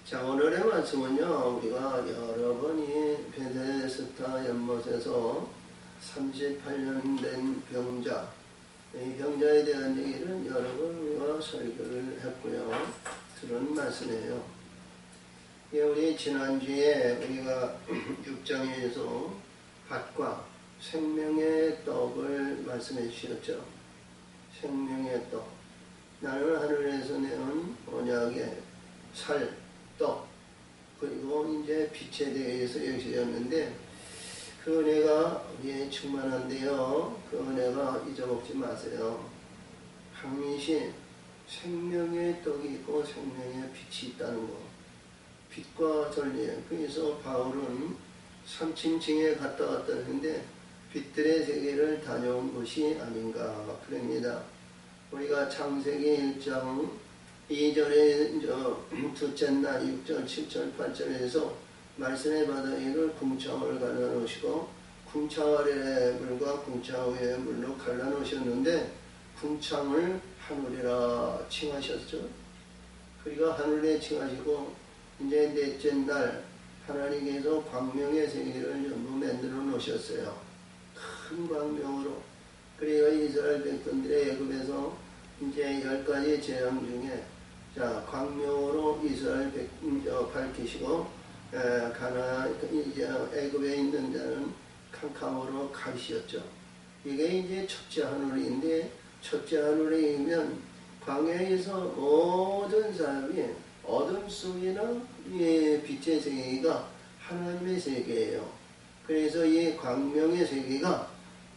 자, 오늘의 말씀은요, 우리가 여러 번이 베데스다 연못에서 38년 된 병자, 이 병자에 대한 얘기를 여러 번 우리가 설교를 했고요. 들은 말씀이에요. 우리 지난주에 우리가 6장에서 밭과 생명의 떡을 말씀해 주셨죠. 생명의 떡. 나는 하늘에서 내온 언약의 살, 떡, 그리고 이제 빛에 대해서 얘기했는데 그 은혜가 우리에 충만한데요. 그 은혜가 잊어먹지 마세요. 항시 생명의 떡이 있고 생명의 빛이 있다는 거. 빛과 전리. 그래서 바울은 삼층층에 갔다 왔다 했는데 빛들의 세계를 다녀온 것이 아닌가 그럽니다. 우리가 창세기 1장 2절에 둘째 날 6절, 7절, 8절에서 말씀의 바다위를 궁창을 갈라놓으시고 궁창 아래의 물과 궁창 위의 물로 갈라놓으셨는데 궁창을 하늘이라 칭하셨죠. 그리고 하늘에 칭하시고 이제 넷째 날 하나님께서 광명의 세계를 전부 만들어 놓으셨어요. 큰 광명으로. 그리고 이스라엘 백성들의 애굽에서 이제 10가지 재앙 중에 자, 광명으로 이스라엘 밝히시고 이제 애굽에 있는 자는 캄캄으로 가시었죠. 이게 이제 첫째 하늘인데 첫째 하늘이면 광야에서 모든 사람이 어둠 속이나 이 빛의 세계가 하나님의 세계예요. 그래서 이 광명의 세계가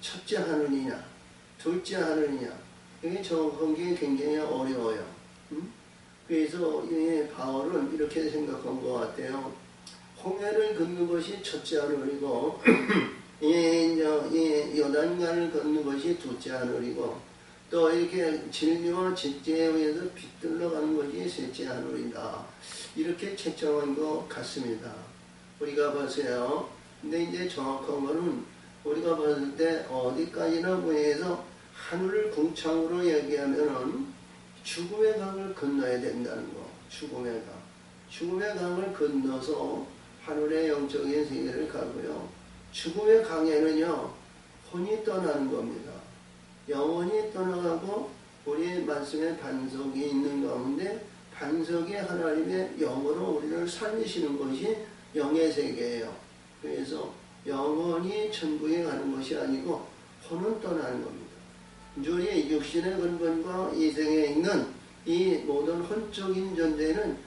첫째 하늘이냐 둘째 하늘이냐 이게 정확한 게 굉장히 어려워요. 그래서 이 바울은 이렇게 생각한 것 같아요. 홍해를 걷는 것이 첫째 하늘이고 이 요단강을 걷는 것이 둘째 하늘이고 또 이렇게 진리와 진리에 의해서 빛들러 가는 것이 셋째 하늘이다. 이렇게 채점한 것 같습니다. 우리가 보세요. 근데 이제 정확한 거는 우리가 봤을 때 어디까지나 보여서 하늘을 궁창으로 얘기하면은 죽음의 강을 건너야 된다는 거. 죽음의 강. 죽음의 강을 건너서 하늘의 영적인 세계를 가고요. 죽음의 강에는요, 혼이 떠나는 겁니다. 영혼이 떠나가고 우리의 말씀에 반석이 있는 가운데 반석이 하나님의 영으로 우리를 살리시는 것이 영의 세계예요. 그래서 영혼이 천국에 가는 것이 아니고 혼은 떠나는 겁니다. 우리 육신의 근본과 이생에 있는 이 모든 혼적인 존재는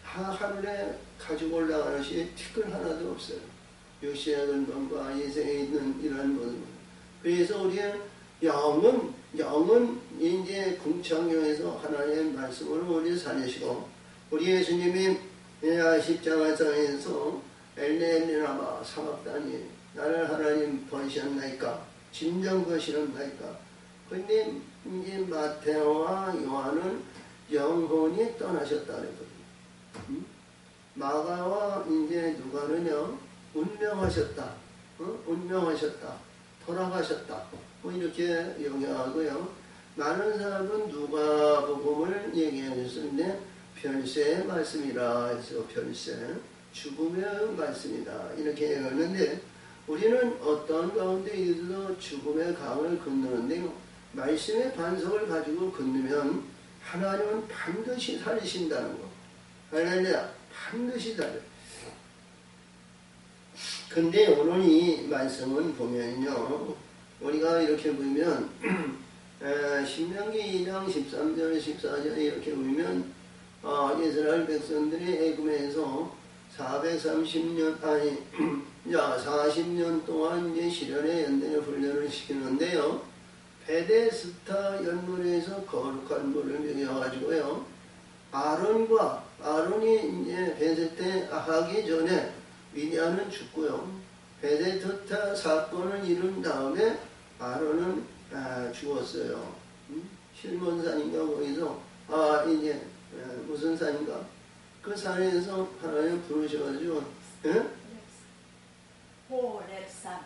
하늘에 가지고 올라가는 것이 티끌 하나도 없어요. 육신의 근본과 이생에 있는 이러한 모든. 그래서 우리의 영은 이제 궁창용에서 하나님의 말씀으로 우리를 살리시고 우리 예수님이 십자가상에서 엘레엘레나마 사막다니 나를 하나님 버리셨나이까 진정 버리셨나이까. 근데 이제 마테오와 요한은 영혼이 떠나셨다는 거예요. 마가와 이제 누가는요 운명하셨다, 운명하셨다, 돌아가셨다. 뭐 이렇게 영향하고요. 많은 사람은 누가복음을 얘기해 줬는데 별세의 말씀이라 해서 별세, 죽음의 말씀이다 이렇게 얘기하는데 우리는 어떤 가운데 있어도 죽음의 강을 건너는데요. 말씀의 반석을 가지고 건너면 하나님은 반드시 살리신다는 거. 할렐루야. 반드시 살려. 근데 오늘 이 말씀은 보면요. 우리가 이렇게 보면 신명기 2장 13절 14절 이렇게 보면 이스라엘 백성들이 애굽에서 40년 동안 이제 시련의 연단의 훈련을 시키는데요. 베데스다 연못에서 거룩한 물을 먹여가지고요. 아론이 이제 베데스다에 하기 전에 미디안은 죽고요. 베데스다 사건을 이룬 다음에 아론은 죽었어요. 실몬산인가 거기서 이제 무슨 산인가 그 산에서 하나님 부르셔가지고 호렙산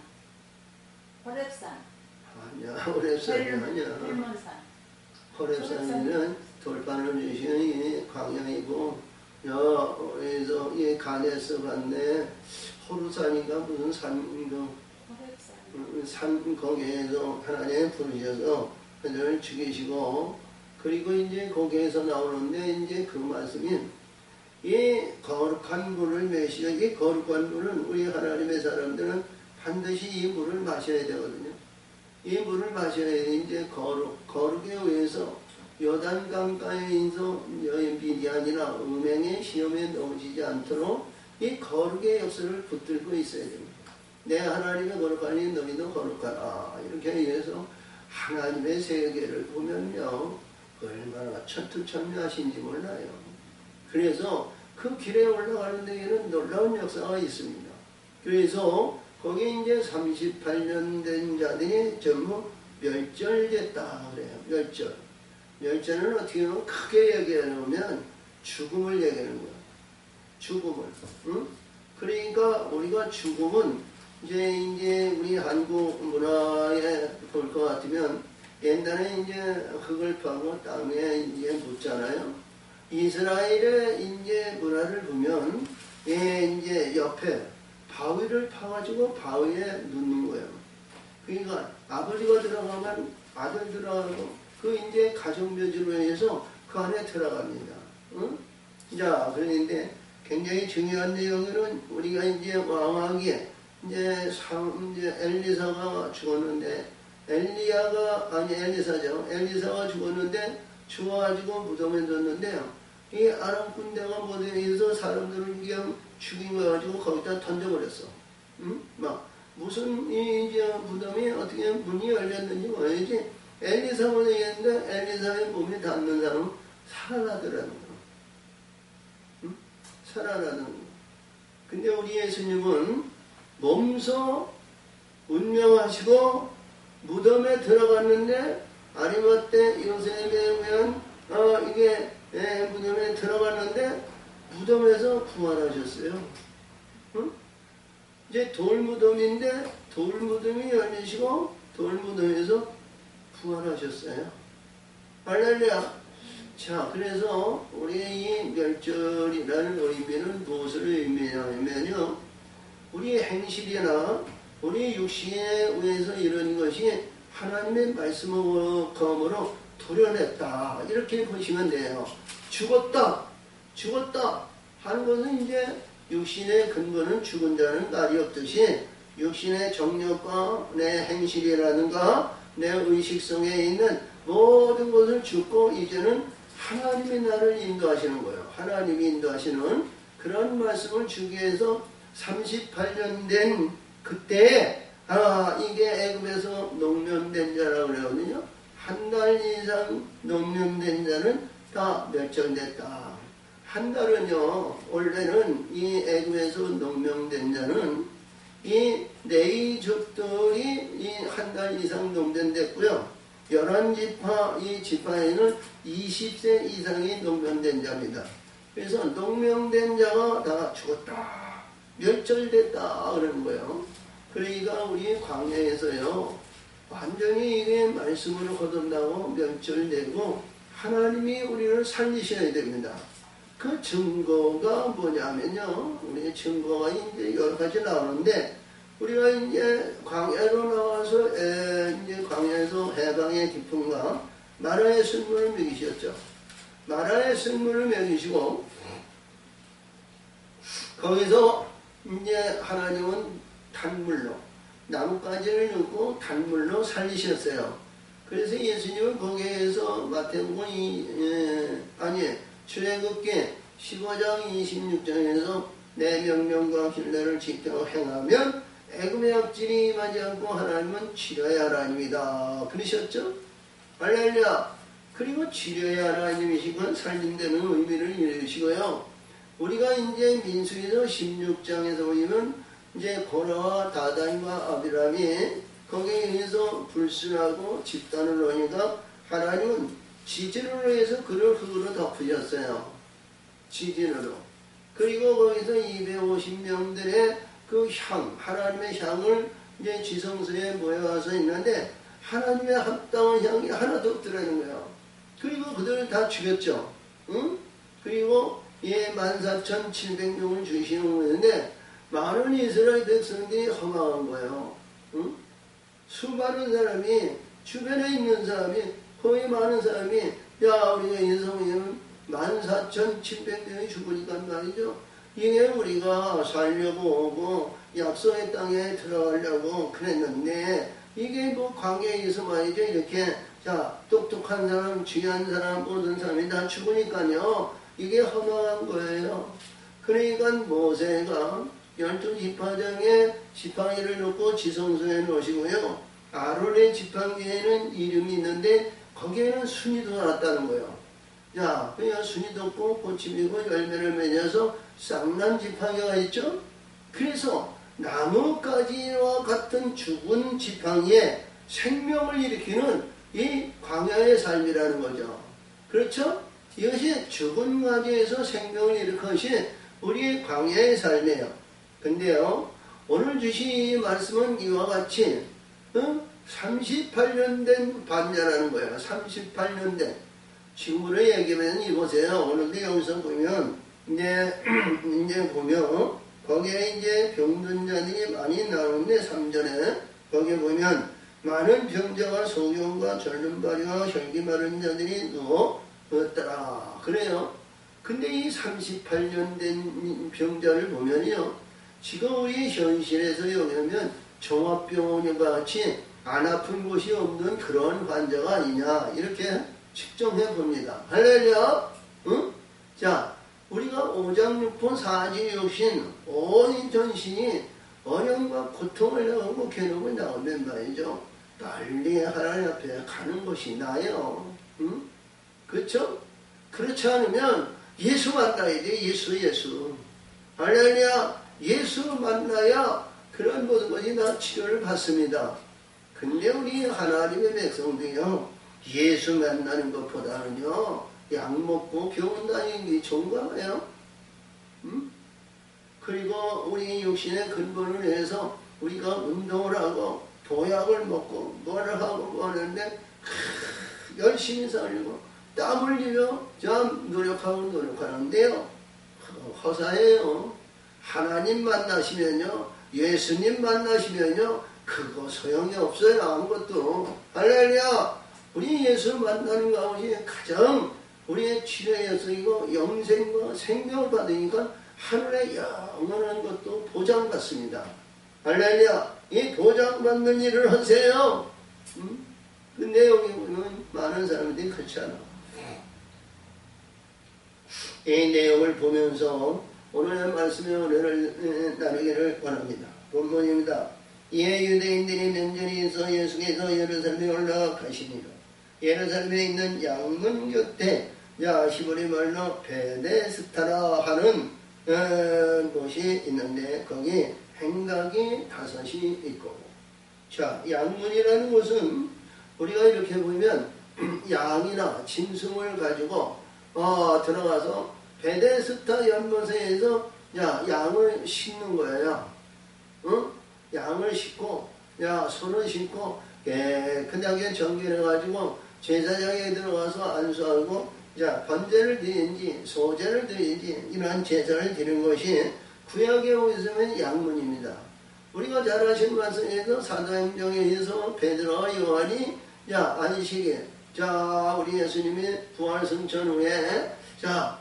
아니야, 호렙산이 아니야. 호렙산에는 돌판을 주시는 광야이고 여에서 이 가데스 반네 호루산인가 무슨 산 거기에서 하나님 부르셔서 그들을 죽이시고, 그리고 이제 거기에서 나오는데 이제 그 말씀이 이 거룩한 물을 마시고, 이 거룩한 물은 우리 하나님의 사람들은 반드시 이 물을 마셔야 되거든요. 이 물을 마셔야 돼. 이제 거룩에 의해서 요단 강가에서 미디안이나 음행의 시험에 넘어지지 않도록 이 거룩의 역사를 붙들고 있어야 됩니다. 내 하나님의 거룩하니 너희도 거룩하라. 이렇게 해서 하나님의 세계를 보면요, 얼마나 천투천미하신지 몰라요. 그래서 그 길에 올라가는 데에는 놀라운 역사가 있습니다. 그래서 거기 이제 38년 된 자들이 전부 멸절됐다 그래요. 멸절은 어떻게 보면 크게 얘기하면 죽음을 얘기하는 거야. 죽음을. 응? 그러니까 우리가 죽음은 이제 우리 한국 문화에 볼 것 같으면 옛날에 이제 흙을 파고 땅에 이제 묻잖아요. 이스라엘의 이제 문화를 보면 이제 옆에 바위를 파가지고 바위에 눕는 거예요. 그러니까 아버지가 들어가면 아들 들어가고 그 이제 가정묘지로 해서 그 안에 들어갑니다. 응? 자, 그런데 굉장히 중요한 내용은 우리가 이제 왕하기에 이제 엘리사가 죽었는데 엘리사가 죽었는데 죽어가지고 무덤에 뒀는데요. 이 아람 군대가 모델에서 사람들을 그냥 죽인 거 가지고 거기다 던져버렸어. 응? 막 무슨 이제 무덤이 어떻게 문이 열렸는지 모르지. 엘리사만 얘기했는데 엘리사의 몸에 닿는 사람은 살아나더라는 거. 응? 살아나는 거. 근데 우리 예수님은 몸소 운명하시고 무덤에 들어갔는데 아리마떼 요셉에 의한 이게 무덤에 들어갔는데 무덤에서 부활하셨어요. 응? 이제 돌무덤인데 돌무덤이 열리시고 돌무덤에서 부활하셨어요. 할렐루야. 자, 그래서 우리의 이 멸절이라는 의미는 무엇을 의미하냐면요, 우리의 행실이나 우리 육신에 의해서 이런 것이 하나님의 말씀으로 도려냈다, 이렇게 보시면 돼요. 죽었다 하는 것은 이제 육신의 근본은 죽은 자는 날이 없듯이 육신의 정력과 내 행실이라든가 내 의식성에 있는 모든 것을 죽고 이제는 하나님이 나를 인도하시는 거예요. 하나님이 인도하시는 그런 말씀을 주기 위해서 38년 된 그때 이게 애굽에서 농면된 자라고 그러거든요. 한 달 이상 농면된 자는 다 멸절됐다. 한 달은요, 원래는 이 애굽에서 농면된 자는 이 네이족들이 이 한 달 이상 농면됐고요. 11지파, 이 지파에는 20세 이상이 농면된 자입니다. 그래서 농면된 자가 다 죽었다, 멸절됐다 그러는 거예요. 그러니까 우리 광야에서요, 완전히 이게 말씀으로 거듭나고 멸절되고 하나님이 우리를 살리셔야 됩니다. 그 증거가 뭐냐면요, 우리 증거가 이제 여러 가지 나오는데, 우리가 이제 광야로 나와서 이제 광야에서 해방의 기쁨과 마라의 순물을 먹이셨죠. 마라의 순물을 먹이시고 거기서 이제 하나님은 단물로 나뭇가지를 넣고 단물로 살리셨어요. 그래서 예수님은 거기에서 마태복음 출애굽기 15장 26장에서 내 명령과 길례를 지켜 행하면 애굽의 악질이 임하지 않고 하나님은 치료의 하나님이다 그러셨죠? 할렐루야. 그리고 치료의 하나님이시고 살린다는 의미를 이루시고요. 우리가 이제 민수기서 16장에서 보면 이제 고라와 다단과 아비람이 거기에 의해서 불순하고 집단을 하니까 하나님은 지진으로 해서 그를 흙으로 덮으셨어요. 지진으로. 그리고 거기서 250명들의 그 하나님의 향을 이제 지성소에 모여와서 있는데 하나님의 합당한 향이 하나도 없더라는 거예요. 그리고 그들을 다 죽였죠. 응? 그리고 예, 14,700명을 주시는 거였는데 많은 이스라엘 백성들이 허망한 거예요. 응? 수많은 사람이 주변에 있는 사람이 거의 많은 사람이 야 우리가 인성이면 14,700명이 죽으니까 말이죠. 이게 우리가 살려고 오고 약속의 땅에 들어가려고 그랬는데 이게 뭐 광야에서 말이죠. 이렇게 자 똑똑한 사람, 귀한 사람, 모든 사람이 다 죽으니까요. 이게 허망한 거예요. 그러니까 모세가 12지파장에 지팡이를 놓고 지성소에 놓으시고요. 아론의 지팡이에는 이름이 있는데 거기에는 순이도 나왔다는 거예요. 자, 그냥 순이도 없고 꽃이고 열매를 맺어서 쌍난 지팡이가 있죠. 그래서 나뭇가지와 같은 죽은 지팡이에 생명을 일으키는 이 광야의 삶이라는 거죠. 그렇죠? 이것이 죽은 가지에서 생명을 일으키신 우리의 광야의 삶이에요. 근데요, 오늘 주신 말씀은 이와 같이 38년 된 반자라는 거예요. 38년 된. 친구를 얘기하면 이보세요. 오늘도 여기서 보면 이제 보면 거기에 이제 병든 자들이 많이 나오는데 3절에 거기에 보면 많은 병자와 소경과 절름발이와 혈기 마른 자들이 누웠더라. 그래요. 근데 이 38년 된 병자를 보면요. 지금 우리 현실에서 여기면 종합병원과 같이 안 아픈 곳이 없는 그런 환자가 아니냐 이렇게 측정해 봅니다. 할렐루야. 응? 자, 우리가 오장육부 사지육신 온 전신이 어려움과 고통을 나오고 괴로움을 나온단 말이죠. 빨리 하나님 앞에 가는 것이 나요. 응? 그렇죠? 그렇지 않으면 예수 만나야 돼. 예수. 할렐루야. 예수 만나야 그런 모든 것이 다 치료를 받습니다. 근데 우리 하나님의 백성들이요. 예수 만나는 것보다는요. 약 먹고 병원 다니는 게 좋은가 봐요. 그리고 우리 육신의 근본을 위해서 우리가 운동을 하고 보약을 먹고 뭐를 하고 뭐 하는데 열심히 살고 땀 흘리며 좀 노력하는데요. 허사예요. 하나님 만나시면요. 예수님 만나시면요. 그거 소용이 없어요. 아무것도. 할렐루야. 우리 예수 만나는 가운데 가장 우리의 치료의 여성이고 영생과 생명을 받으니까 하늘의 영원한 것도 보장받습니다. 할렐루야. 이 보장받는 일을 하세요. 근데 여기 보면 많은 사람들이 그렇지 않아. 이 내용을 보면서 오늘의 말씀의 은혜를 나누기를 원합니다. 본문입니다. 이에 유대인들이 명절이 있어 예수께서 예루살렘에 올라가시니라. 예루살렘에 있는 양문 곁에 히브리 말로 베데스다라 하는 곳이 있는데 거기 행각이 5이 있고 자 양문이라는 곳은 우리가 이렇게 보면 양이나 짐승을 가지고 들어가서 베데스다 연못에서 양을 싣는 거예요. 응? 양을 싣고 소를 싣고 깨끗하게 정결해가지고 제사장에 들어가서 안수하고 번제를 드리는지 소제를 드리는지 이러한 제사를 드리는 것이 구약에 오시면 양문입니다. 우리가 잘 아시는 말씀에서 사도행전에 의해서 베드로와 요한이 안식일 우리 예수님이 부활 승천 후에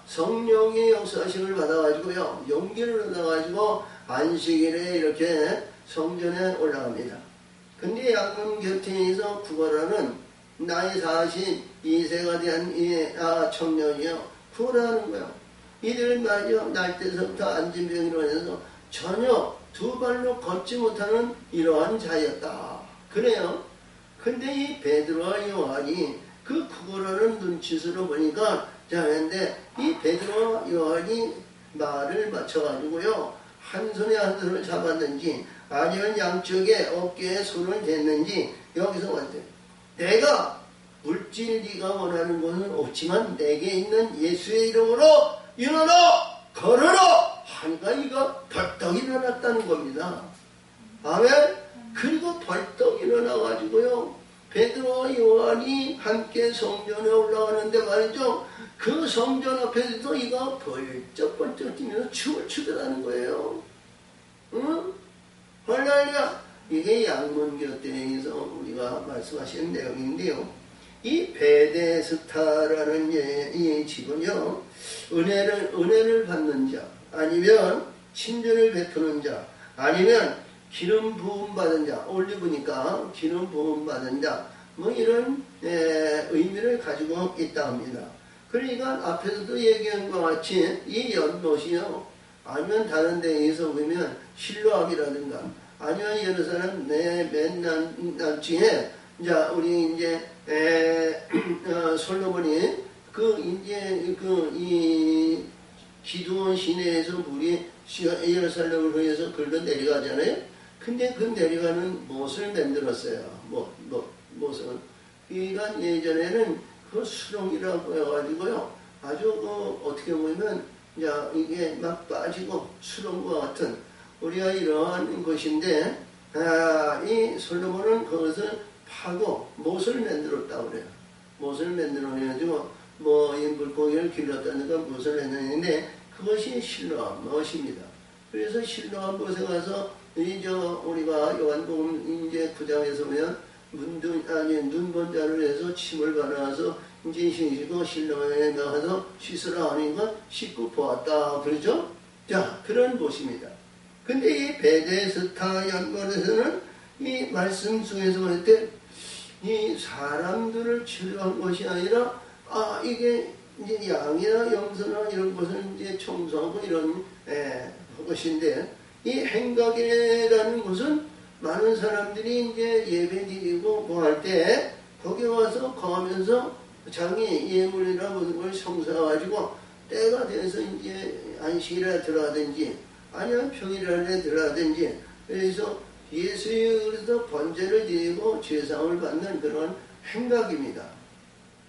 성령의 역사식을 받아가지고요 용기를 얻어가지고 안식일에 이렇게 성전에 올라갑니다. 근데 양문 곁에서 구걸하는 나이 42세가 된 이 청년이요 구걸하는 거예요. 이들은 말이요 날 때서부터 안진병으로 인해서 전혀 두 발로 걷지 못하는 이러한 자였다. 그래요. 근데 이 베드로와 요한이 그 구걸하는 눈짓으로 보니까 근데 이 베드로와 요한이 말을 맞춰가지고요 한 손에 한 손을 잡았는지 아니면 양쪽에 어깨에 손을 댔는지 여기서 왔대요. 내가 물질 네가 원하는 것은 없지만 내게 있는 예수의 이름으로 일어나 걸어라 하니까 이가 벌떡 일어났다는 겁니다. 아멘. 그리고 벌떡 일어나가지고요 베드로와 요한이 함께 성전에 올라가는데 말이죠 그 성전 앞에서 이거 벌쩍벌쩍 뛰면서 춤을 추더라는 거예요. 응? 할렐루야! 이게 양문교 때에서 우리가 말씀하신 내용인데요. 이 베데스타라는 이 집은요, 은혜를 받는 자, 아니면 친절을 베푸는 자, 아니면 기름 부음 받은 자, 올리브니까 기름 부음 받은 자, 뭐 이런 의미를 가지고 있다 합니다. 그러니까 앞에서도 얘기한 것 같이 이 연못이요, 아니면 다른 데에서 보면 실로암이라든가, 아니면 예루살렘 맨 남쪽에 자 우리 이제 솔로몬이 이 기드온 시내에서 물이 예루살렘을 향해서 걸러 내려가잖아요. 근데 그 내려가는 못을 만들었어요. 못은. 그러니까 예전에는 그 수렁이라고 해가지고요. 아주 어떻게 보면 이게 막 빠지고 수렁과 같은 우리가 이러한 것인데, 이 솔로몬은 그것을 파고 못을 만들었다고 그래요. 못을 만들어가지고 이 물고기를 길렀다니까 못을 만드는데 그것이 실로암 못입니다. 그래서 실로암 못에 가서 우리가 요한복음 이제 9장에서 보면 눈본 자를 해서 침을 발라서 이제 씻고 실로암에 나가서 씻으라 하니까 씻고 보았다 그러죠. 자, 그런 못입니다. 근데 이 베데스타 연못에서는 이 말씀 속에서 볼 때 이 사람들을 치료한 것이 아니라 이게 이제 양이나 염소나 이런 것을 이제 청소하고 이런 것인데, 이 행각이라는 것은 많은 사람들이 이제 예배드리고 뭐 할 때 거기 와서 거하면서 자기 예물이나 모든 걸 청소해가지고 때가 돼서 이제 안식일에 들어가든지 아니면 평일에 들어가든지, 그래서 예수의 그래서 번제를 드리고 제사를 받는 그런 행각입니다.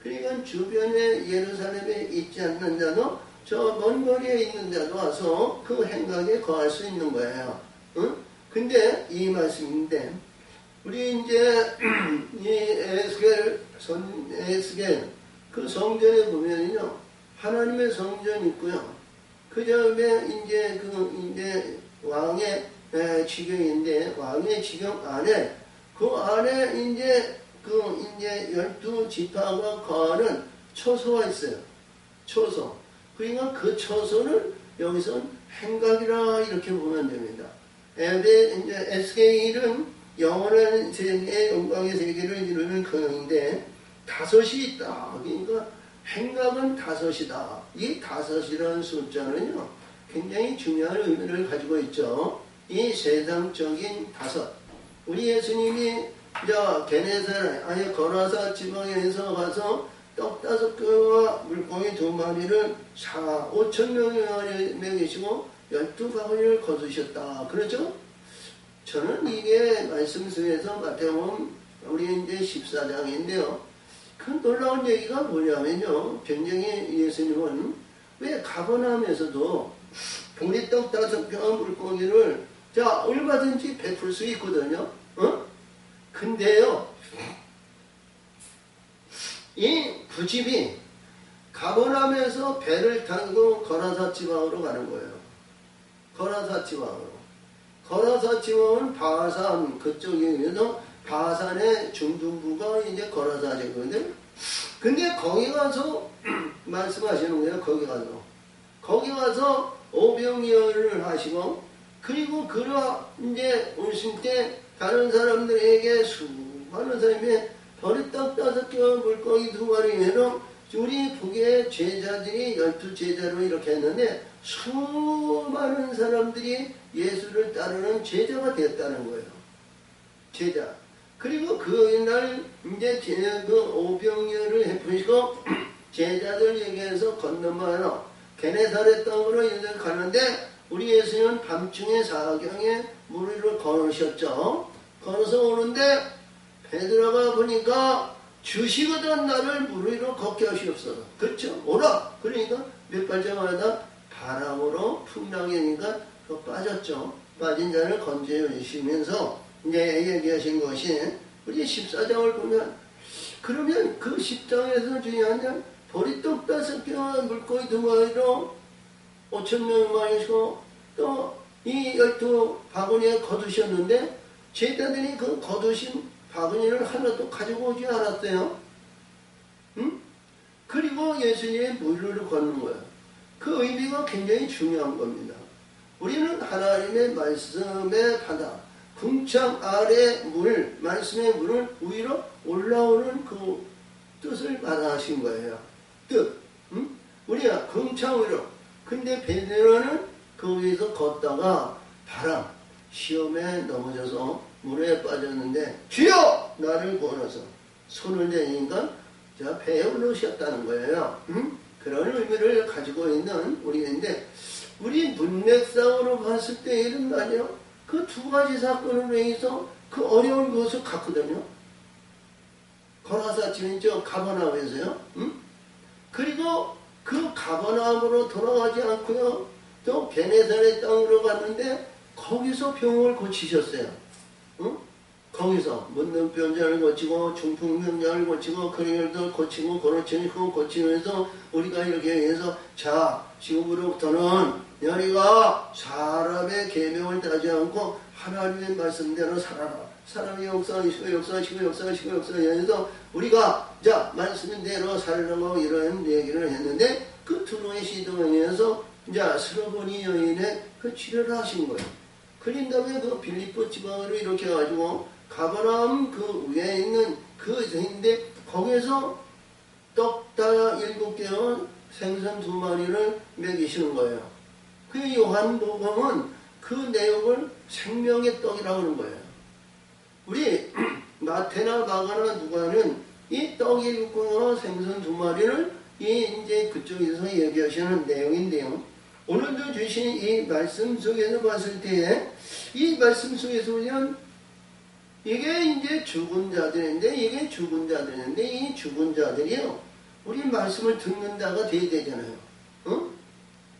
그러니까 주변에 예루살렘에 있지 않는 자도 저 먼 거리에 있는 자도 와서 그 행각에 거할 수 있는 거예요. 응? 근데 이 말씀인데 우리 이제 이 에스겔 그 성전에 보면요, 하나님의 성전이 있고요. 그 다음에 이제 왕의 지경인데, 왕의 지경 안에 그 안에 이제 12지파가 거하는 처소가 있어요. 처소. 그러니까 그 처소는 여기서 행각이라 이렇게 보면 됩니다. 이제 에스겔은 영원한 세계의 영광의 세계를 이루는 근원인데 다섯이 있다. 그러니까 행각은 다섯이다. 이 다섯이라는 숫자는요, 굉장히 중요한 의미를 가지고 있죠. 이 세상적인 다섯. 우리 예수님이 게네사렛, 거라사 지방에서 가서 떡 5개와 물고기 2마리를 5,000명이 먹이시고 12바구니를 거두셨다. 그렇죠? 저는 이게 말씀 속에서 마태복음 우리 이제 14장인데요. 그 놀라운 얘기가 뭐냐면요. 굉장히 예수님은 왜 가버나움에서도 보리떡 5개와 물고기를 얼마든지 베풀 수 있거든요. 근데요, 이 부집이 가버나움에서 배를 타고 거라사 지방으로 가는 거예요. 거라사 지방으로. 거라사 지방은 바산 그쪽이면서 바산의 중둔부가 이제 거라사지거든요. 근데 거기 가서 말씀하시는 거예요. 거기 가서 오병이어를 하시고, 그리고 이제 오실 때 다른 사람들에게 수많은 사람이 보리떡 5개와 물고기 2마리로 우리 북의 제자들이 12제자로 이렇게 했는데 수많은 사람들이 예수를 따르는 제자가 됐다는 거예요. 제자. 그리고 그날 이제 그 오병이어를 해프시고 제자들에게서 건너마로 게네사렛 땅으로 이제 가는데 우리 예수님은 밤중에 사경에 물 위로 걸으셨죠. 걸어서 오는데 베드로가 보니까 주시거든 나를 물 위로 걷게 하시옵소서. 그렇죠? 오라. 그러니까 몇 발자마다 바람으로 풍랑이니까 빠졌죠. 빠진 자를 건져 주시면서 이제 얘기하신 것이 우리 14장을 보면, 그러면 그 10장에서 중요한 건 보리떡 5개와 물고기 2마리로 5,000명을 마시고 또 이 12바구니에 거두셨는데 제자들이 그 거두신 바구니를 하나도 가지고 오지 않았어요. 응? 그리고 예수님의 무리를 걷는 거예요. 그 의미가 굉장히 중요한 겁니다. 우리는 하나님의 말씀의 바다, 궁창 아래 물, 말씀의 물을 위로 올라오는 그 뜻을 말하신 거예요. 뜻. 응? 우리가 궁창 위로. 근데 베드로는 그 위에서 걷다가 바람, 시험에 넘어져서 물에 빠졌는데 주여! 나를 구원하소서. 손을 대니까 배에 올라오셨다는 거예요. 응? 그런 의미를 가지고 있는 우리인데 우리 문맥상으로 봤을 때 이런 말이요. 그 2가지 사건을 위해서 그 어려운 것을 갔거든요. 거라사 지는 저 가버나움에서요. 응? 그리고 그 가버나움으로 돌아가지 않고요. 또 게네사렛 땅으로 갔는데 거기서 병을 고치셨어요. 응? 거기서 문둥병자를 고치고 중풍병자를 고치고 그리들도 고치고 고치고 고치면서 우리가 이렇게 해서 자 지금으로부터는 너희가 사람의 계명을 따지 않고 하나님의 말씀대로 살아라. 사람이 역사하시고 역사하시고 역사하시고 역사하면서 우리가 자 말씀대로 살라고 이런 얘기를 했는데 그 두로의 시도에서 이제 스로보니 여인의 그 치료를 하신 거예요. 그린 다음에 그 빌립보 지방으로 이렇게 해가지고 가버나움 그 위에 있는 그 인데 거기에서 떡 다 7개와 생선 2마리를 먹이시는 거예요. 그 요한복음은 그 내용을 생명의 떡이라고 하는 거예요. 우리 마태나 마가나 누가는 이 떡 7개와 생선 2마리를 이제 그쪽에서 얘기하시는 내용인데요. 오늘도 주신 이 말씀 속에서 봤을 때, 이 말씀 속에서 보면, 이게 이제 죽은 자들인데, 이 죽은 자들이요, 우리 말씀을 듣는 자가 돼야 되잖아요. 어?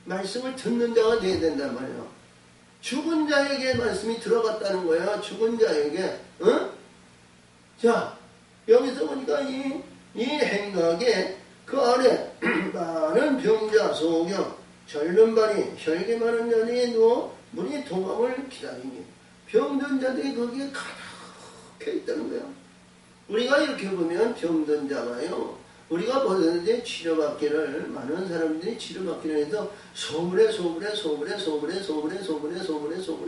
말씀을 듣는 자가 돼야 된단 말이에요. 죽은 자에게 말씀이 들어갔다는 거야, 죽은 자에게. 어? 자, 여기서 보니까 이 행각에 그 아래 많은 병자, 소경, 절름발이 혈기 많은 자리에 누워 문이 동함을 기다리니 병든 자들이 거기에 가득해 있다는 거예요. 우리가 이렇게 보면 병든 자가요. 우리가 보는데 치료받기를 많은 사람들이 치료받기를 해서 소문에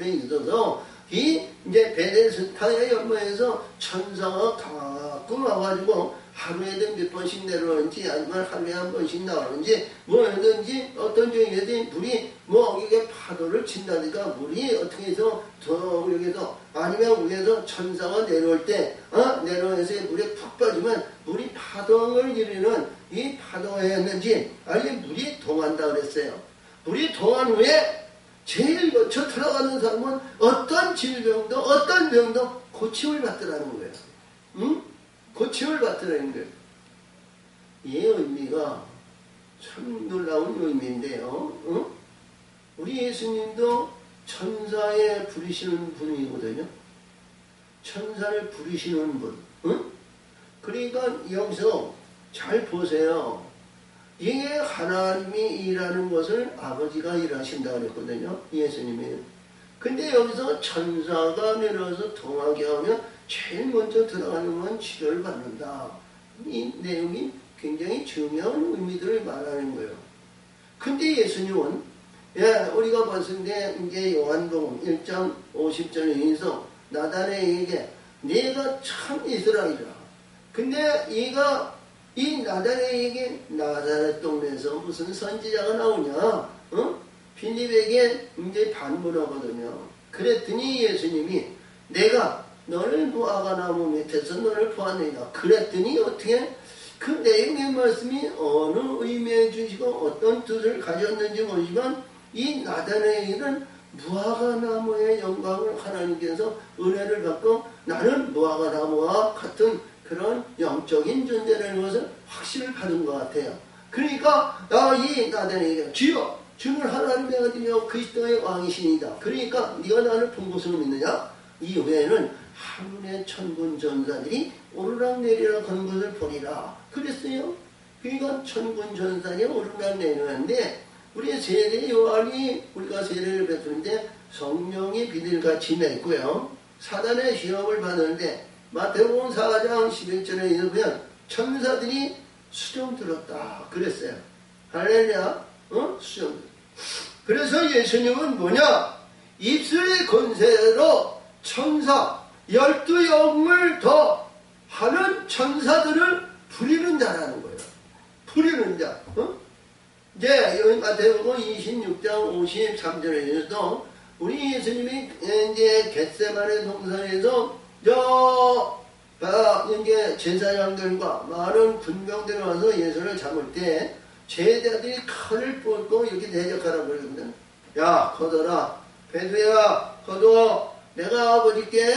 있어서 이 이제 베데스다의 연못에서 천사가 가끔 와가지고 하루에도 몇 번씩 내려오는지 아니면 하루에 한 번씩 나오는지 뭐든지 어떤 중에든 물이 뭐 이게 파도를 친다니까 물이 어떻게 해서 더 여기서 아니면 위에서 천사가 내려올 때 내려오면서 물에 푹 빠지면 물이 파동을 일으키는 이 파도였는지 아니면 물이 동한다 그랬어요. 물이 동한 후에 제일 먼저 들어가는 사람은 어떤 질병도 어떤 병도 고침을 받더라는 거예요. 응? 고침을 받더라는 거예요. 이 의미가 참 놀라운 의미인데요. 응? 우리 예수님도 천사에 부르시는 분이거든요. 천사를 부르시는 분. 응? 그러니까 여기서 잘 보세요. 이게 하나님이 일하는 것을 아버지가 일하신다 그랬거든요. 예수님이. 근데 여기서 천사가 내려와서 통하게 하면 제일 먼저 들어가는 건 치료를 받는다. 이 내용이 굉장히 중요한 의미들을 말하는 거예요. 근데 예수님은 우리가 봤을 때 이제 요한복음 1장 50절에서 나다나엘에게 네가 참 이스라엘이라. 근데 얘가 이 나다나엘에게 나사렛 동네에서 무슨 선지자가 나오냐? 빌립에게 이제 반문하거든요. 그랬더니 예수님이 내가 너를 무화과나무 밑에서 너를 보았느냐. 그랬더니 어떻게 그 내용의 말씀이 어느 의미에 주시고 어떤 뜻을 가졌는지 모르지만 이 나다나엘은 무화과나무의 영광을 하나님께서 은혜를 받고 나는 무화과나무와 같은 그런 영적인 존재라는 것을 확신을 받은 것 같아요. 그러니까 이 나다나엘에게 주여 주는 하나님의 아들이요 그리스도의 왕이시니다. 그러니까 네가 나를 본 것으로 믿느냐? 이후에는 하늘의 천군 전사들이 오르락내리락 하는 것을 보리라. 그랬어요. 그러니까 천군 천사니 오르락 내리는데 우리 세례 요한이 우리가 세례를 베푸는데 성령이 비늘같이 맺고요. 사단의 시험을 받는데 마태복음 4장 11절에 보면 천사들이 수종 들었다 그랬어요. 할렐루야. 수종. 그래서 예수님은 뭐냐? 입술의 권세로 천사 12영을 더 하는 천사들을 부리는 자라는 거예요. 부리는 자. 이제 여기 마태복음 26장 53절에서도 우리 예수님이 이제 겟세마네 동산에서 이제 제사장들과 많은 군병들이 와서 예수를 잡을 때 제자들이 칼을 뻗고 이렇게 대적하라고 그러거든. 야, 거둬라. 베드로야, 거둬. 내가 아버지께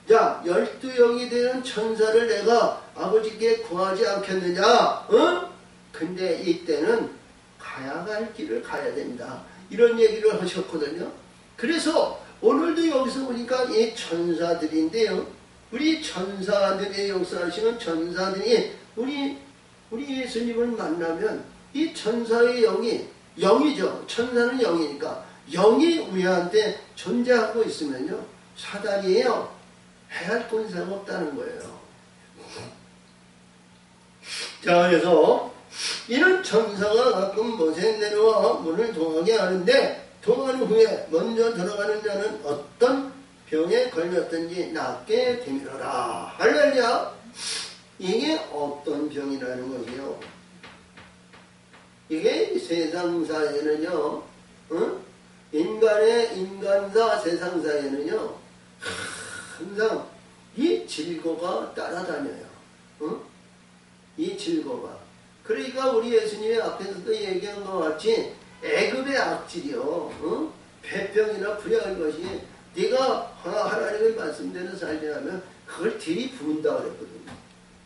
12영이 되는 천사를 내가 아버지께 구하지 않겠느냐? 근데 이때는 가야 갈 길을 가야 된다. 이런 얘기를 하셨거든요. 그래서 오늘도 여기서 보니까 이 천사들인데요. 우리 천사들의 역사하시는 천사들이 우리 예수님을 만나면 이 천사의 영이죠. 천사는 영이니까 영이 우리한테 존재하고 있으면요. 사단이에요. 해할 권세가 없다는 거예요. 자, 그래서 이런 천사가 가끔 못에 내려와 문을 통하게 하는데 통한 후에 먼저 들어가는 자는 어떤 병에 걸렸든지 낫게 되밀어라. 할렐루야. 이게 어떤 병이라는 거지요? 이게 세상사에는요, 인간사 세상사에는요, 항상 이 질고가 따라다녀요. 이 질고가. 그러니까 우리 예수님의 앞에서도 얘기한 것 같이 애굽의 악질이요. 배병이나 불량한 것이 네가 하나님의 말씀대로 살려면 그걸 들이부은다 그랬거든요.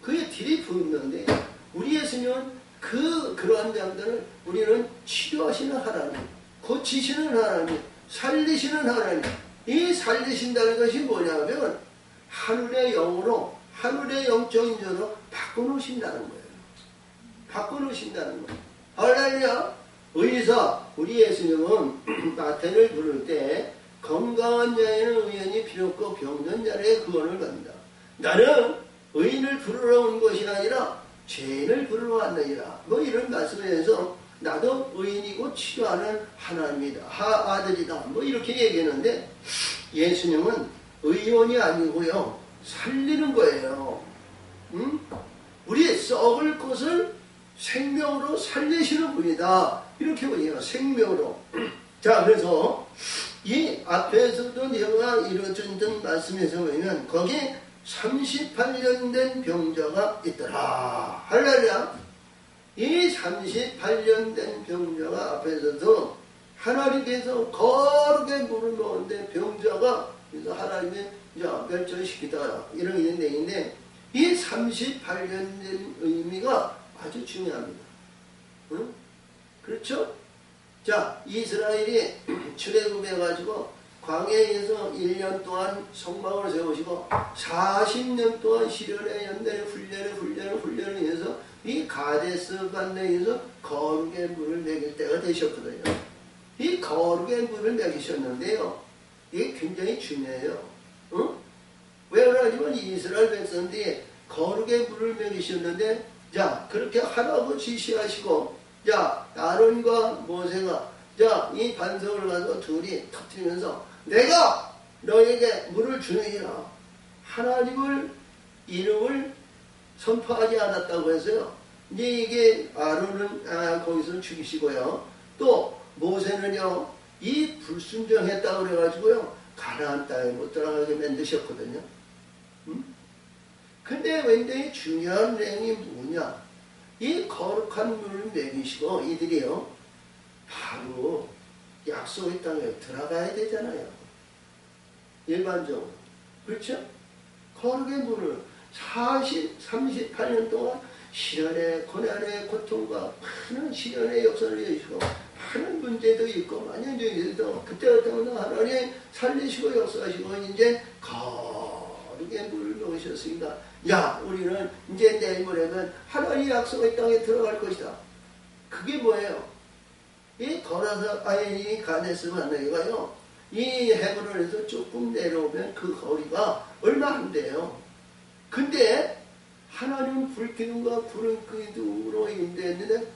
그게 들이부었는데 우리 예수님은 그러한 장들을 우리는 치료하시는 하나님, 고치시는 하나님, 살리시는 하나님. 이 살리신다는 것이 뭐냐면 하늘의 영으로 하늘의 영적인 자로 바꿔놓으신다는 거예요. 바꿔놓으신다는 거예요. 할렐루야. 의사, 우리 예수님은 마태를 부를 때 건강한 자에는 의인이 필요 없고 병든 자에게 구원을 받는다. 나는 의인을 부르러 온 것이 아니라 죄인을 부르러 왔느니라. 뭐 이런 말씀을 해서 나도 의인이고 치료하는 하나님이다. 아들이다. 뭐 이렇게 얘기했는데 예수님은 의원이 아니고요. 살리는 거예요. 우리 썩을 것을 생명으로 살리시는 분이다. 이렇게 보여요. 생명으로. 자, 그래서 이 앞에서도 내가 이루어진 말씀에서 보면 거기 38년 된 병자가 있더라. 할렐루야. 이 38년 된 병자가 앞에서도 하나님께서 거룩에 물을 넣었는데 병자가 그래서 하나님의 멸절시키다 이런 내용인데 이 38년 된 의미가 아주 중요합니다. 그렇죠? 자, 이스라엘이 출애굽해가지고 광야에서 1년 동안 성막을 세우시고 40년 동안 시련의 연단에 훈련을 해서 이 가데스 반네에서 거룩의 물을 먹일 때가 되셨거든요. 이 거룩의 물을 먹이셨는데요. 이게 굉장히 중요해요. 왜 그러냐면 이스라엘 백성들이 거룩의 물을 먹이셨는데 자, 그렇게 하라고 지시하시고 자, 아론과 모세가 자, 이 반석을 가서 둘이 터뜨리면서 내가 너에게 물을 주느니라. 하나님을 이름을 선포하지 않았다고 해서요. 이제 이게 아론은 거기서 죽이시고요. 또 모세는요. 이 불순종했다고 그래가지고요. 가나안 땅에 못 들어가게 만드셨거든요. 근데 굉장히 중요한 내용이 뭐냐. 이 거룩한 물을 먹이시고 이들이요. 바로 약속의 땅에 들어가야 되잖아요. 일반적으로. 그렇죠? 거룩의 물을 38년 동안 시련의 고난의 고통과 많은 시련의 역사를 해주시고 많은 문제도 있고 많은 일도 그때 같으면 하나님 살리시고 역사하시고 이제 거룩의 함께 물을 먹으셨으니까 야 우리는 이제 내일 모레면 하나님의 약속의 땅에 들어갈 것이다. 그게 뭐예요? 이 걸어서 이 가데스 바네아가요 이 헤브론에서 조금 내려오면 그 거리가 얼마 안 돼요. 근데 하나님 불기둥과 구름 기둥으로 인도했는데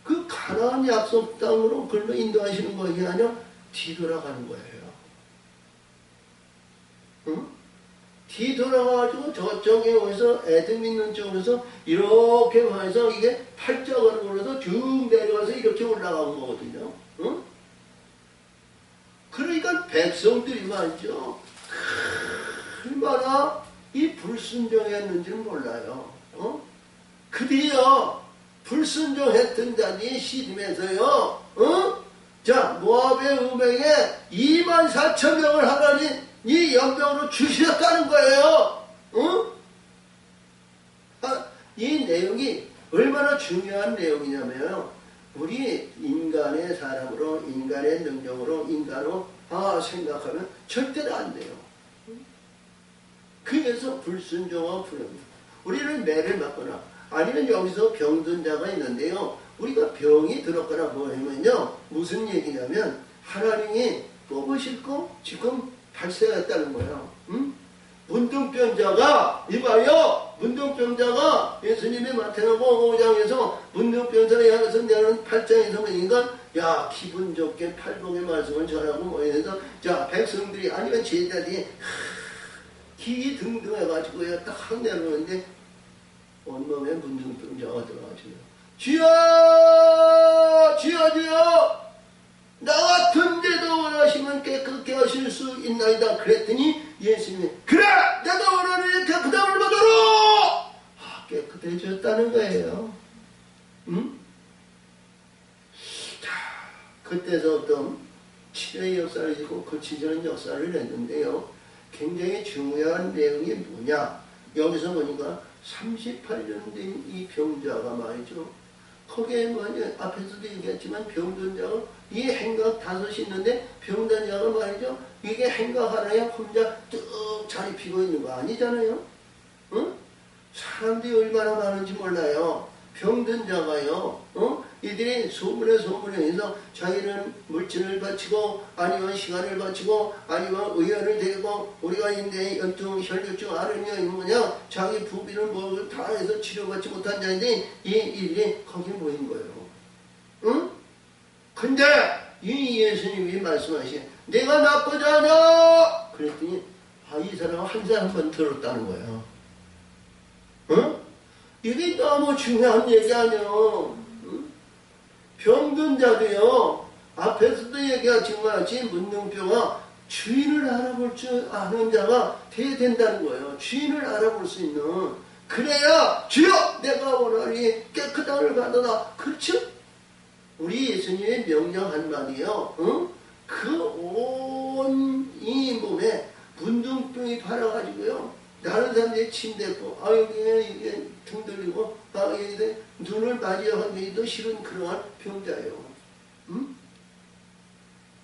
그 가나안 약속 땅으로 그걸로 인도하시는 것이 아니라 뒤돌아가는 거예요. 응? 뒤돌아가가지고 저쪽에 오면서 에덴 있는 쪽에서 이렇게 해서 이게 팔자가로 올라서 쭉 내려와서 이렇게 올라간 거거든요. 응? 그러니까 백성들이 말이죠. 얼마나 이 불순종했는지는 몰라요. 그들이요 불순종했던 자니 시딤에서요. 자 모압의 음행에 24,000명을 하나님 이 연병으로 주셨다는 거예요. 이 내용이 얼마나 중요한 내용이냐면요. 우리 인간의 사람으로 인간의 능력으로 인간으로 생각하면 절대로 안 돼요. 그래서 불순종과 불행 우리는 매를 맞거나 아니면 여기서 병든 자가 있는데요. 우리가 병이 들었거나 뭐냐면요. 무슨 얘기냐면 하나님이 뽑으실 거 지금 발생했다는 거예요. 문둥병자가 이봐요. 문둥병자가 예수님의 마태복음 5장에서 문둥병자를 향해서 내는 8장에서 보니까 야 기분 좋게 팔복의 말씀을 전하고 뭐 이래서 자 백성들이 아니면 제자들이 기이 등등 해가지고요 딱 내놓는데 온몸에 문둥병자가 들어가지고 주여 주여 주여 나 같은 데도 원하시면 깨끗게 하실 수 있나이다. 그랬더니 예수님이 그래 내가 원하는 깨끗함을 받아라. 깨끗해졌다는 거예요. 자, 그때서부터 치료의 역사를 짓고 고치시는 역사를 했는데요. 굉장히 중요한 내용이 뭐냐. 여기서 보니까 38년 된 이 병자가 말이죠. 거기에 뭐냐 앞에서도 얘기했지만 병든 자가 이 행각 5이 있는데 병든 자가 말이죠. 이게 행각 하나에 혼자 뚝 자리 피고 있는 거 아니잖아요. 응? 사람들이 얼마나 많은지 몰라요. 병든 자가요. 이들이 소문에 의해서 자기는 물질을 바치고 아니면 시간을 바치고 아니면 의원을 데리고 우리가 인대 연증 혈류증 아르니아 뭐냐 자기 부비를 뭐 다 해서 치료받지 못한 자인데 이 일이 거기에 모인 거예요. 응? 근데 이 예수님이 말씀하신 내가 낫고자 하냐 그랬더니 이 사람은 한 사람만 들었다는 거예요. 응? 이게 너무 중요한 얘기 아니에요. 응? 병든 자도요 앞에서도 얘기하지만 문둥병아 주인을 알아볼 줄 아는 자가 돼야 된다는 거예요. 주인을 알아볼 수 있는 그래야 주여 내가 원하니 깨끗함을 받아라. 그렇죠? 우리 예수님의 명령 한마디요. 응? 그 온 이 몸에 문둥병이 팔아가지고요. 다른 사람들이 침대고 이게 등 들리고 이게 눈을 맞이하기도 싫은 그러한 병자예요. 응?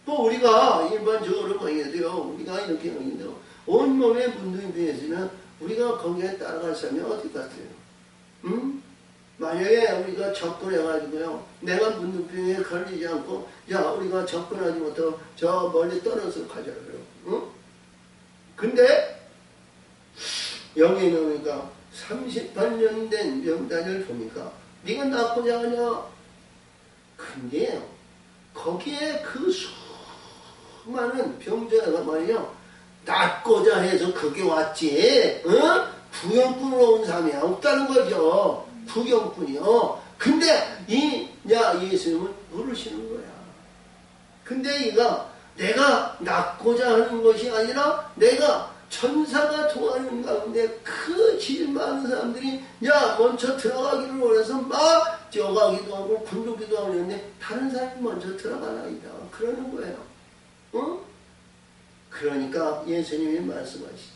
뭐 우리가 일반적으로 많이 돼요. 우리가 이렇게 하는데요. 온몸에 문둥병이 있으면 우리가 거기에 따라갈 사람이 어디 같아요? 응? 만약에 우리가 접근해가지고요. 내가 문둥병에 걸리지 않고 야 우리가 접근하지 못하고 저 멀리 떨어져서 가자 그래요. 응? 근데 여기 나오니까 38년 된 명단을 보니까 네가 낫고자 하냐? 근데 거기에 그 수많은 병자가 말이야 낫고자 해서 그게 왔지. 구경꾼으로 온 사람이 없다는 거죠. 구경꾼이요. 근데 예수님은 모르시는 거야. 근데 이가 내가 낫고자 하는 것이 아니라 내가 천사가 통하는 가운데 그 질 많은 사람들이 먼저 들어가기를 원해서 막 뛰어가기도 하고 굴르기도 하고 그러는데 다른 사람이 먼저 들어가나이다. 그러는 거예요. 그러니까 예수님이 말씀하시죠.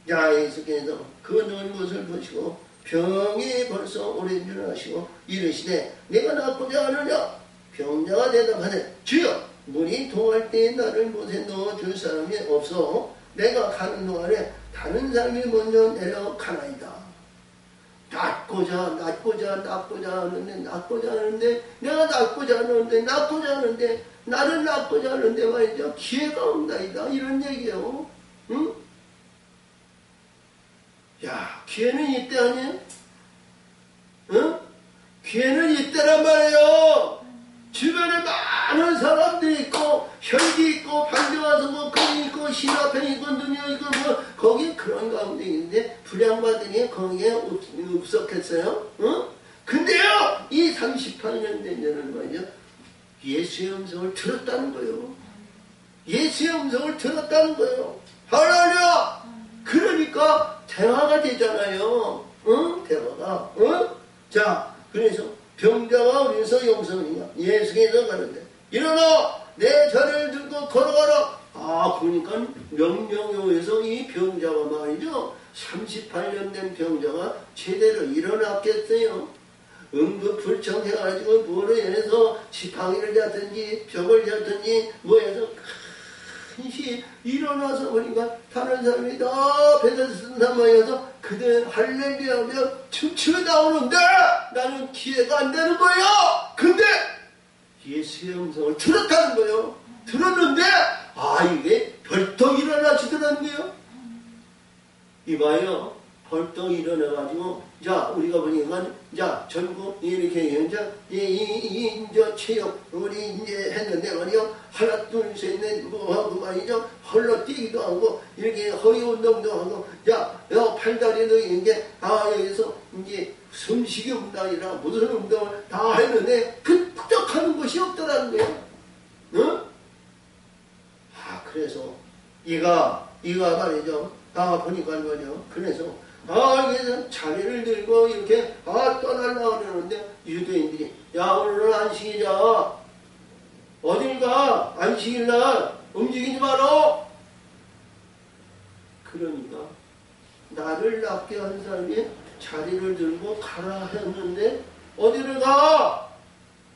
예수께서 그 누운 것을 보시고 병이 벌써 오랜 줄 아시고 이르시되 내가 낫고자 하느냐? 병자가 대답하되 주여 문이 통할 때에 나를 못에 넣어줄 사람이 없어 내가 가는 동안에 다른 사람이 먼저 내려가나이다. 낫고자 하는데 내가 낫고자 하는데 나를 낫고자 하는데 말이죠. 기회가 온다이다. 이런 얘기예요. 응? 야, 기회는 이때 아니에요? 응? 기회는 이때란 말이에요. 주변에 많은 사람들이 있고 혈기 있고 반대와서 뭐 금이 있고 신화편이 있고 능력 있고 뭐 거기 그런 가운데 있는데 불량받으니 거기에 없었겠어요? 응? 근데요 이 38년 된 년은 말이죠. 예수의 음성을 들었다는 거예요. 예수의 음성을 들었다는 거예요. 할렐루야! 그러니까 대화가 되잖아요. 응? 대화가. 응? 자, 그래서 병자가 어디서 영성이냐? 예수께서 가는데 일어나 내 자리를 들고 걸어가라. 아, 그러니까 명령에 의해서 이 병자가 말이죠. 38년 된 병자가 제대로 일어났겠어요. 응급불청해가지고 뭐로 인해서 지팡이를 잡든지 벽을 잡든지 뭐해서 큰시 일어나서 보니까 다른 사람이 다 배를 쓴 상황이어서 그들 할렐루야 하며 춤추어 나오는데 나는 기회가 안 되는 거예요. 근데 예수의 음성을 들었다는 거예요. 들었는데 아 이게 벌떡 일어나시더라는 거예요. 이봐요. 벌떡 일어나가지고 자 우리가 보니까 자 전국 이렇게 연장 이저 체육 우리 이제 했는데 말이요 하나 둘 셋 넷 뭐 하고 말이죠 헐러 뛰기도 하고 이렇게 허리 운동도 하고 야 팔다리도 이게 다 여기서 이제 숨쉬기 운동이라 무슨 운동을 다 했는데 끄떡하는 것이 없더라는 거예요. 응? 아 그래서 이가 말이죠. 아 보니까 말이요. 그래서 여기서 자리를 들고 이렇게 떠나려고 그러는데 유대인들이 야 오늘은 안식이자 어딜 가 안식일날 움직이지 마라. 그러니까 나를 낫게 한 사람이 자리를 들고 가라 했는데 어디를 가?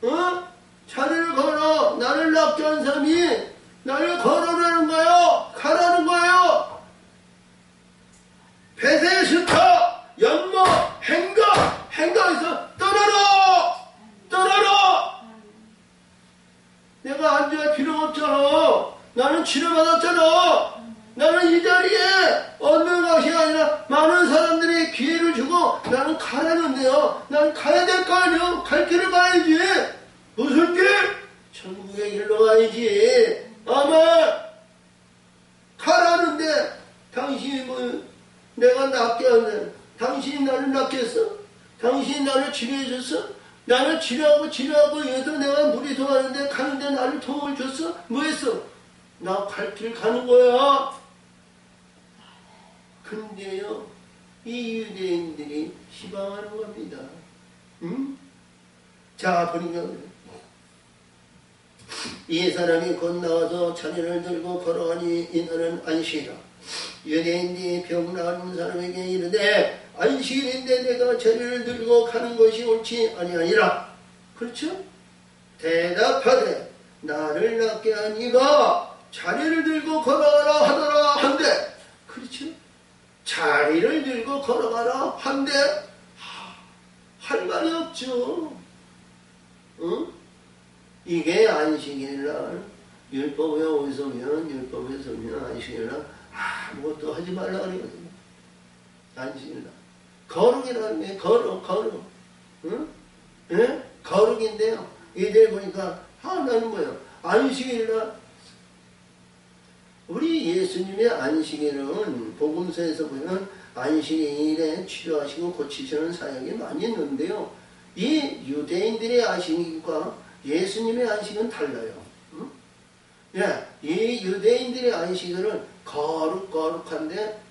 어? 자리를 걸어. 나를 낫게 한 사람이 나를 걸어라는 거예요. 가라는 거예요. 배세스터 연모 행가에서 떠나라. 내가 앉을 필요가 없잖아. 나는 치료받았잖아. 나는 이 자리에 얻는 것이 아니라 많은 사람들이 기회를 주고 나는 가라는데요. 나는 가야 될 거 아니야. 갈 길을 가야지. 무슨 길? 천국의 길로 가야지. 아마 가라는데 당신이 뭐 내가 낫게 하는 당신이 나를 낫게 했어? 당신이 나를 치료해줬어? 나를 치료하고 해서 내가 물이 더하는데 가는데 나를 도움을 줬어? 뭐 했어? 나 갈 길 가는 거야. 근데요 이 유대인들이 희망하는 겁니다. 응? 자 보니까 이 사람이 곧 나와서 자리를 들고 걸어가니 이날은 안식이라. 유대인이 병 나은 사람에게 이르되 안식일인데 내가 자리를 들고 가는 것이 옳지 아니하니라. 그렇죠? 대답하되 나를 낫게 한 이가 자리를 들고 걸어가라 하더라 한데. 그렇죠? 자리를 들고 걸어가라 한데 할 말이 없죠. 응? 이게 안식일날 율법에 어디서면 율법에서면 안식일날 아무것도 하지 말라 그러거든요. 안식일날 거룩이라는 게 거룩. 응? 예? 거룩인데요. 이들 보니까 나는 뭐예요? 안식일날 우리 예수님의 안식일은 복음서에서 보면 안식일에 치료하시고 고치시는 사역이 많이 있는데요. 이 유대인들의 안식일과 예수님의 안식은 달라요. 응? 예, 이 유대인들의 안식일은 거룩한데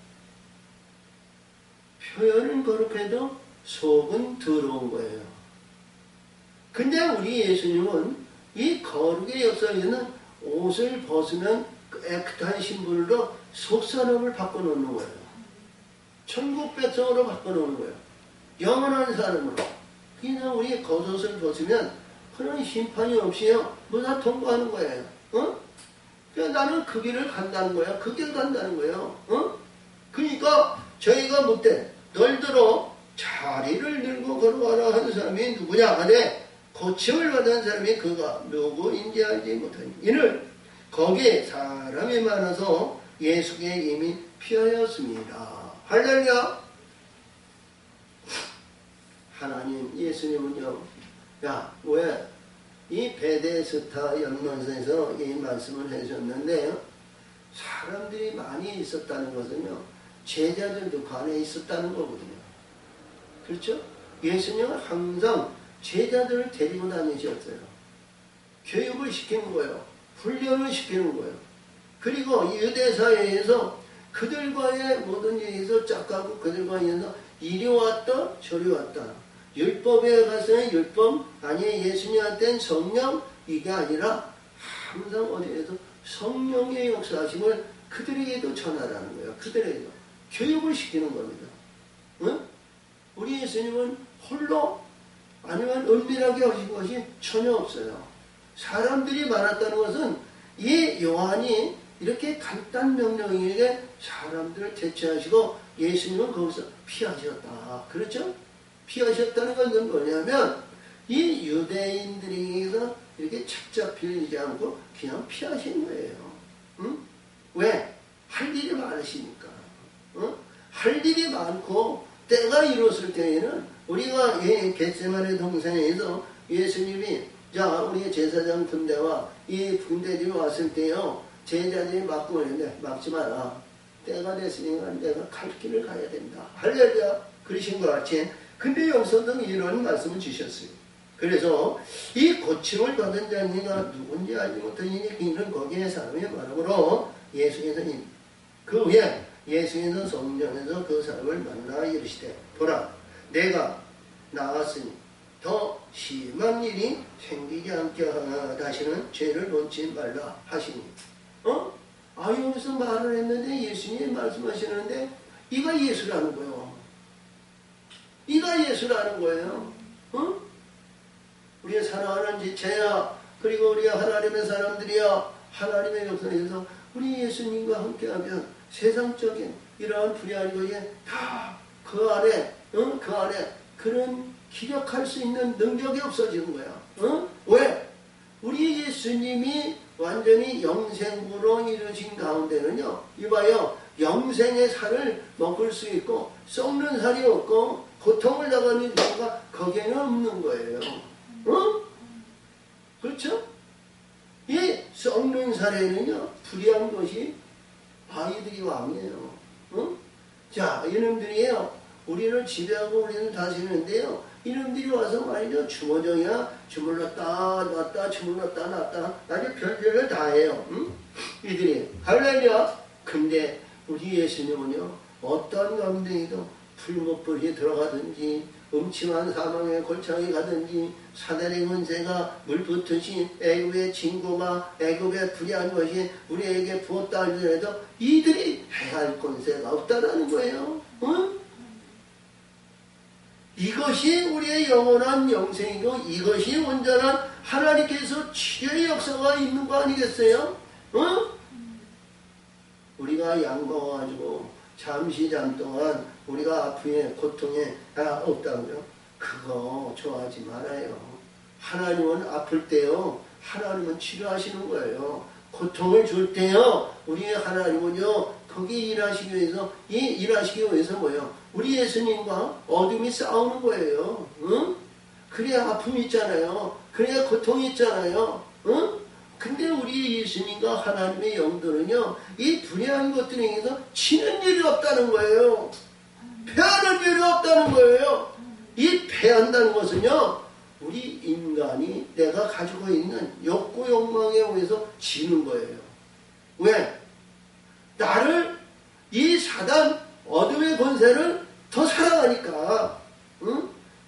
표현은 거룩해도 속은 더러운 거예요. 근데 우리 예수님은 이 거룩의 역사에는 옷을 벗으면 깨끗한 신분으로 속사람을 바꿔놓는 거예요. 천국 백성으로 바꿔놓는 거예요. 영원한 사람으로. 그냥 우리 겉옷을 벗으면 그런 심판이 없이요. 뭐 다 통과하는 거예요. 어? 그러니까 나는 그 길을 간다는 거야. 그 길 간다는 거예요. 그러니까 저희가 못해 널들어 자리를 들고 걸어가라 하는 사람이 누구냐 하되 고침을 받은 사람이 그가 누구인지 알지 못하니 이는 거기에 사람이 많아서 예수께 이미 피하였습니다. 할렐루야. 하나님 예수님은요, 야 왜 이 베데스다 연못에서 이 말씀을 해줬는데 사람들이 많이 있었다는 것은요 제자들도 그 안에 있었다는 거거든요. 그렇죠? 예수님은 항상 제자들을 데리고 다니셨어요. 교육을 시키는 거예요. 훈련을 시키는 거예요. 그리고 유대사회에서 그들과의 모든 일에서 짝가고 그들과 인해서 이리 왔다 저리 왔다. 율법에 가서는 율법 아니에요. 예수님한테는 성령 이게 아니라 항상 어디에서 성령의 역사하심을 그들에게도 전하라는 거예요. 그들에게도 교육을 시키는 겁니다. 응? 우리 예수님은 홀로 아니면 은밀하게 하신 것이 전혀 없어요. 사람들이 많았다는 것은 이 요한이 이렇게 간단 명령에게 사람들을 대체하시고 예수님은 거기서 피하셨다. 그렇죠? 피하셨다는 것은 뭐냐면 이 유대인들에게서 이렇게 착잡히지 않고 그냥 피하신 거예요. 응? 왜? 할 일이 많으시니까. 응? 할 일이 많고 때가 이뤘을 때에는 우리가 겟세마네 동산에서 예수님이 자 우리 제사장 군대와 이 군대들이 왔을 때요 제자들이 막고 있는데 막지 마라. 때가 됐으니까 내가 갈 길을 가야 된다. 할렐루야. 그러신 것 같이. 근데 여기서도 이런 말씀을 주셨어요. 그래서 이 고침을 받은 자니가 누군지 알지 못하니 이는 거기에 사람이 말하므로 예수께서 그 후에 예수께서 성전에서 그 사람을 만나 이르시되 보라 내가 나았으니 더 심한 일이 생기지 않게 하나 다시는 죄를 본치 말라 하시니 여기서 말을 했는데 예수님이 말씀하시는데 이가 예수라는 거예요. 이가 예수라는 거예요. 우리의 사랑하는 지체야 그리고 우리 하나님의 사람들이야 하나님의 역사에서 우리 예수님과 함께하면 세상적인 이러한 불의한 것에 다 그 안에 그 안에 그런 기력할 수 있는 능력이 없어지는 거야. 왜? 우리 예수님이 완전히 영생으로 이루신 가운데는요 이봐요 영생의 살을 먹을 수 있고 썩는 살이 없고 고통을 당하는 이유가 거기에는 없는 거예요. 그렇죠? 이 썩는 살에는요 불의한 것이 아이들이 왕이에요. 자 이놈들이에요 우리를 지배하고 우리는 다스리는데요 이놈들이 와서 말이죠 주머정이야 주물렀다 놨다 주물렀다 놨다 아주 별별을 다 해요. 이들이 할렐루야. 근데 우리 예수님은요 어떤 가운데에도 풀못불이 들어가든지 음침한 사망의 골창에 가든지 사단의 권세가 물붓듯이 애굽의 진고가 애굽의 불의한 것이 우리에게 부었다 하더라도 이들이 해야 할 권세가 없다라는 거예요. 이것이 우리의 영원한 영생이고 이것이 온전한 하나님께서 치료의 역사가 있는 거 아니겠어요? 우리가 양보가지고 잠시 동안 우리가 아픔에 고통에 없다고요? 그거 좋아하지 말아요. 하나님은 아플 때요 하나님은 치료하시는 거예요. 고통을 줄 때요 우리 하나님은요 거기 일하시기 위해서 일하시기 위해서 뭐예요? 우리 예수님과 어둠이 싸우는 거예요. 그래야 아픔이 있잖아요. 그래야 고통이 있잖아요. 근데 우리 예수님과 하나님의 영들은요 이 불의한 것들에 의해서 치는 일이 없다는 거예요. 패하는 일이 없다는 거예요. 이 패한다는 것은요 우리 인간이 내가 가지고 있는 욕구 욕망에 의해서 지는 거예요. 왜? 나를 이 사단 어둠의 권세를 더 사랑하니까.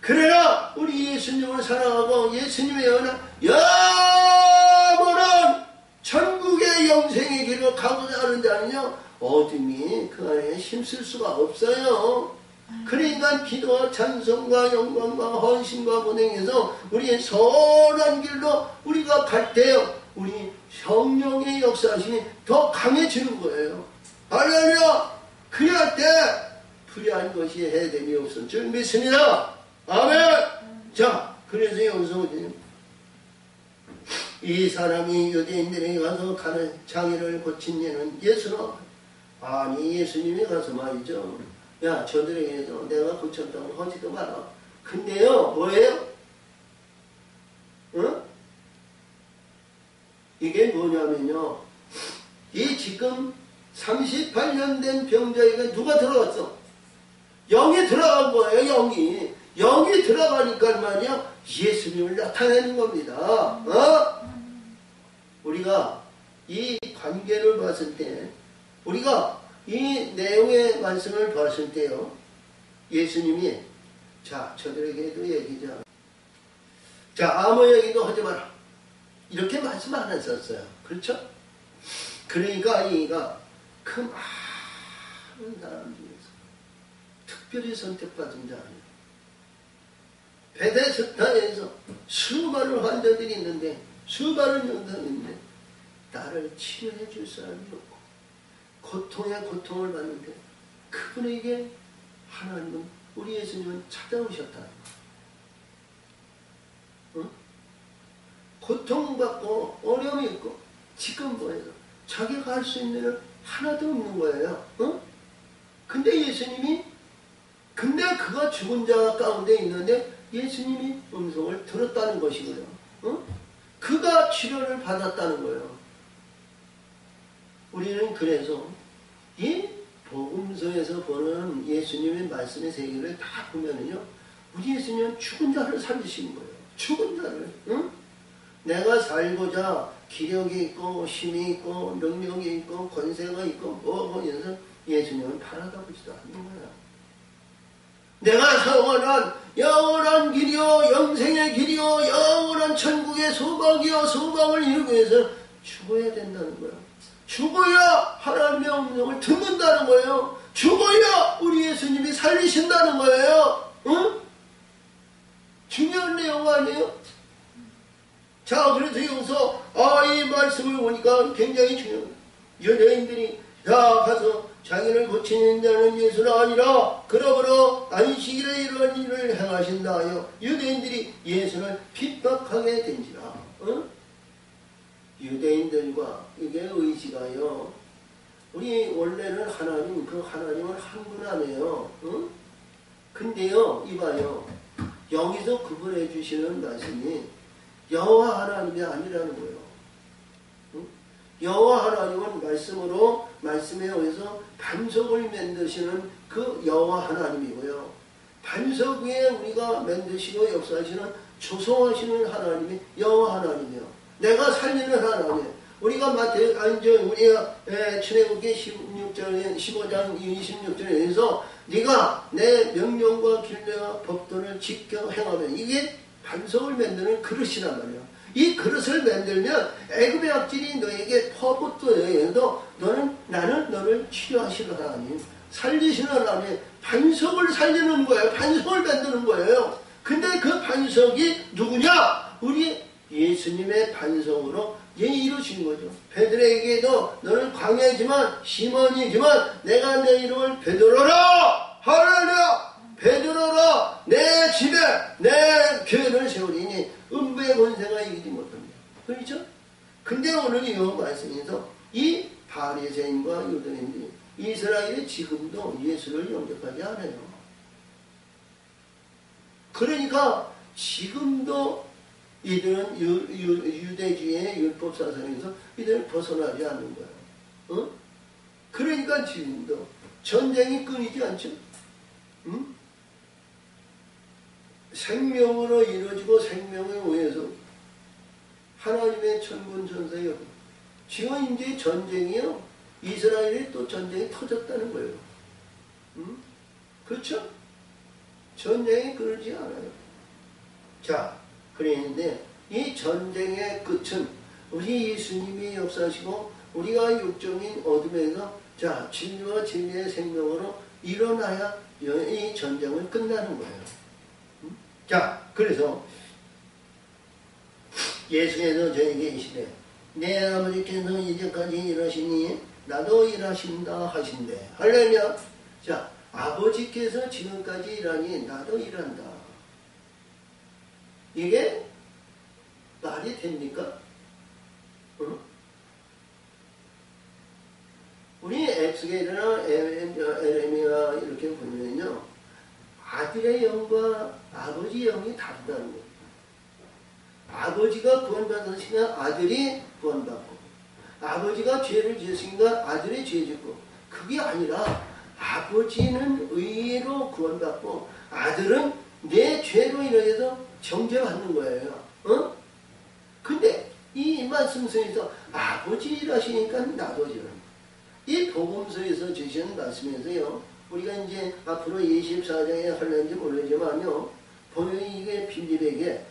그러나 우리 예수님을 사랑하고 예수님의 영원한 천국의 영생의 길을 가고자 하는 자는요 어둠이 그 안에 힘쓸 수가 없어요. 그러니까 기도와 찬송과 영광과 헌신과 본행에서 우리의 선한 길로 우리가 갈 때요 우리 성령의 역사심이 더 강해지는 거예요. 할렐루야! 그리할 때 불의한 것이 해됨이 없을 줄 믿습니다. 아멘! 자, 그래서 여기서 이 사람이 유대인들에게 가서 가는 장애를 고친 예는 예수라. 아니, 예수님이 가서 말이죠. 야, 저들에게도 내가 고쳤다고 하지도 마라. 근데요, 뭐예요? 어? 이게 뭐냐면요. 이 지금 38년 된 병자에게 누가 들어갔어? 영이 들어간 거예요, 영이. 영이 들어가니까 말이야, 예수님을 나타내는 겁니다. 어? 우리가 이 관계를 봤을 때, 우리가 이 내용의 말씀을 봤을 때요, 예수님이, 자, 저들에게도 얘기자. 자, 아무 얘기도 하지 마라. 이렇게 말씀 안 했었어요. 그렇죠? 그러니까 이가 그 많은 사람 중에서 특별히 선택받은 자예요. 베데스다에서 수많은 환자들이 있는데, 수많은 영상이 있는데 나를 치료해 줄 사람이 없고 고통에 고통을 받는데 그분에게 하나님은, 우리 예수님은 찾아오셨다는 거예요. 어? 고통받고 어려움이 있고 지금 뭐예요? 자기가 할 수 있는 일 하나도 없는 거예요. 어? 근데 예수님이, 근데 그가 죽은 자 가운데 있는데 예수님이 음성을 들었다는 것이고요. 어? 그가 치료를 받았다는 거예요. 우리는 그래서 이 복음서에서 보는 예수님의 말씀의 세계를 다 보면은요, 우리 예수님은 죽은 자를 살리신 거예요. 죽은 자를. 응? 내가 살고자 기력이 있고 힘이 있고 능력이 있고 권세가 있고 뭐고 이래서 예수님은 바라다보지도 않는 거야. 내가 소원한 영원한 길이요 영생의 길이요 영원한 천국의 소망이요 소망을 이루기 위해서 죽어야 된다는 거야. 죽어야 하나님의 음성을 듣는다는 거예요. 죽어야 우리 예수님이 살리신다는 거예요. 응? 중요한 내용 아니에요? 자, 그래서 여기서 이 말씀을 보니까 굉장히 중요해요. 유대인들이 가서 자기를 고치는 자는 예수는 아니라 그러므로 안식일에 이런 일을 행하신다 하여 유대인들이 예수를 핍박하게 된지라. 어? 유대인들과 이게 의지가요, 우리 원래는 하나님, 그 하나님은 한 분 안에요. 어? 근데요, 이봐요, 여기서 구분해 주시는 말씀이 여호와 하나님이 아니라는 거예요. 응? 여호와 하나님은 말씀으로, 말씀에 의해서 반석을 만드시는 그 여호와 하나님이고요. 반석 위에 우리가 만드시고 역사하시는 조성하시는 하나님이 여호와 하나님이요. 내가 살리는 하나님. 우리가 우리가 출애굽기 15장 26절에서 네가 내 명령과 길례와 법도를 지켜 행하면, 이게 반석을 만드는 그릇이란 말이야. 이 그릇을 만들면 애굽의 악질이 너에게 퍼붓더라도 나는 너를 치료하시는 하나님, 살리시는 하나님, 반석을 살리는 거예요. 반석을 만드는 거예요. 근데 그 반석이 누구냐? 우리 예수님의 반석으로 이루신 거죠. 베드로에게도 너는 광야지만 시몬이지만 내가 내 이름을 베드로라, 할렐루야, 베드로라, 내 집에 내 교회를 세우리니 음부의 권세가 이기지 못합니다. 그렇죠? 근데 오늘 이 말씀에서 이 바리새인과 유대인들이 이스라엘이 지금도 예수를 영접하지 않아요. 그러니까 지금도 이들은 유대주의의 율법 사상에서 이들은 벗어나지 않는 거예요. 어? 그러니까 지금도 전쟁이 끊이지 않죠. 응? 생명으로 이루어지고 생명에 의해서 하나님의 천군천사예요. 지금 이제 전쟁이요, 이스라엘이 또 전쟁이 터졌다는 거예요. 응? 그렇죠? 전쟁이 끊이지 않아요. 자, 그랬는데 이 전쟁의 끝은 우리 예수님이 역사하시고 우리가 육적인 어둠에서 자, 진리와 진리의 생명으로 일어나야 이 전쟁은 끝나는 거예요. 자, 그래서 예수께서 저에게 이시되 내 아버지께서 이제까지 일하시니 나도 일하신다 하신대. 할렐루야. 자, 아버지께서 지금까지 일하니 나도 일한다. 이게 말이 됩니까? 응? 우리 엑스겔이나 에레미야 이렇게 보면요, 아들의 영과 아버지 영이 다르다는 거예요. 아버지가 구원받으시면 아들이 구원받고, 아버지가 죄를 지으시니까 아들이 죄 짓고, 그게 아니라 아버지는 의로 구원받고 아들은 내 죄로 인해서 정죄받는 거예요. 어? 근데 이 말씀 속에서 아버지 일하시니까 나도 일한다. 이 복음서에서 주시는 말씀에서요, 우리가 이제 앞으로 24장에 할는지 모르지만요, 보면 이게 빌립에게,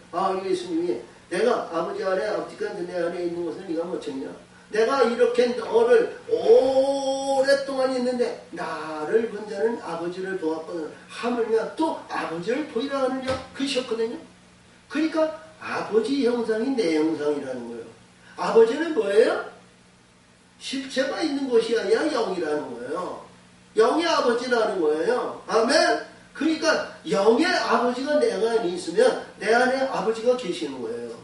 예수님이 내가 아버지 안에, 아버지가 내 안에 있는 것을 네가 못 찾냐? 내가 이렇게 너를 오랫동안 있는데 나를 본 자는 아버지를 보았거든. 하물며 또 아버지를 보이라 하느냐? 그셨거든요. 그러니까 아버지 형상이 내 형상이라는 거예요. 아버지는 뭐예요? 실체가 있는 것이 아니라 영이라는 거예요. 영의 아버지라는 거예요. 아멘. 그러니까 영의 아버지가 내 안에 있으면 내 안에 아버지가 계시는 거예요.